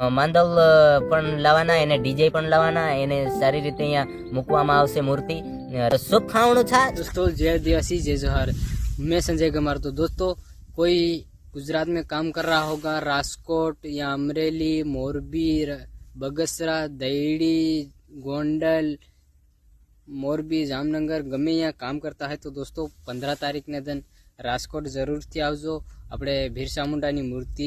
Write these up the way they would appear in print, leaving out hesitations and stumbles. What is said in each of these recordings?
માંડલ પણ લાવવાના, એને ડીજે પણ લાવવાના, એને સારી રીતે અહીંયા મૂકવામાં આવશે મૂર્તિ। શુભ ખાવણું છા दोस्तों, जय आदिवासी जय जोहार। मैं संजय कुमार। तो दोस्तों, कोई गुजरात में काम कर रहा होगा, राजकोट या अमरेली, मोरबी, बगसरा, दहीड़ी, गोंडल, मोरबी, जामनगर गमे यहाँ काम करता है तो दोस्तों 15 तारीख ने दिन राजकोट जरूर थी आवजो। આપણે બિરસા મુંડાની મૂર્તિ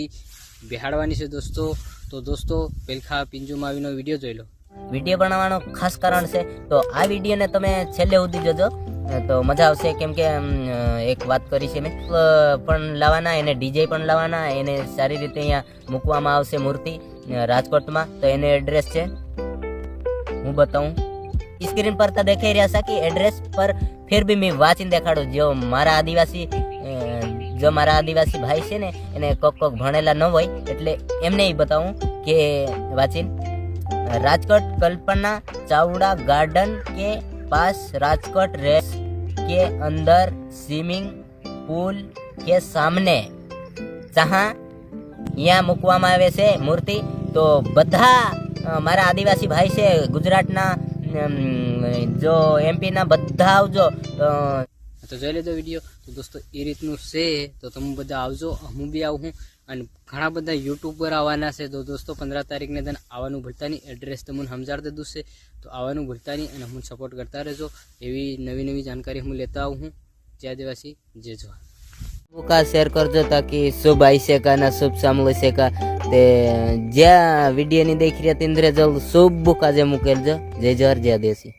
બેહાડવાની છે દોસ્તો। તો દોસ્તો પેલખા પિંજુમાં આવીનો વિડીયો જોઈ લો। વિડીયો બનાવવાનો ખાસ કારણ છે તો આ વિડીયોને તમે છેલ્લે સુધી જોજો તો મજા આવશે, કેમ કે એક વાત કરી છે મેં પણ લાવવાના, એને ડીજે પણ લાવવાના, એને સારી રીતે અહીંયા મૂકવામાં આવશે મૂર્તિ રાજકોટમાં। તો એનો એડ્રેસ છે, હું બતાવું, સ્ક્રીન પર તો દેખાઈ રહ્યા છે કે એડ્રેસ પર ફેર બી મેં વાંચીને દેખાડું। જો મારા આદિવાસી ભાઈ છે ને એને કોક ભણેલા ન હોય એટલે એમને બતાવું કે વાંચીને, राजकोट कल्पना चावड़ा गार्डन के पास, राजकोट रेस के अंदर, स्विमिंग पूल के सामने, जहाँ यहाँ મૂકવામાં આવે છે મૂર્તિ। તો બધા મારા આદિવાસી ભાઈ છે ગુજરાતના, જો એમપીના બધા આવજો। તો જોઈ લેજો વિડીયો। તો દોસ્તો એ રીતનું છે તો તમે બધા આવજો, હું બી આવું હું, અને ઘણા બધા યુટ્યુબર આવવાના છે। તો દોસ્તો 15 તારીખને then આવવાનું ભૂલતા નહીં, એડ્રેસ તમને સમજાવી દીધું છે તો આવવાનું ભૂલતા નહીં અને હું સપોર્ટ કરતા રહેજો। એવી નવી નવી जानकारी હું લેતા આવું હું। જય આદિવાસી જય જોહાર। का शेयर करजो ताकि शुभ आई से का ना शुभ सामलो से का ते ज्या वीडियो नहीं देख रहा तिंद्रे जल शुभ का जे मुकेल जो। जय जोहार जय आदिवासी।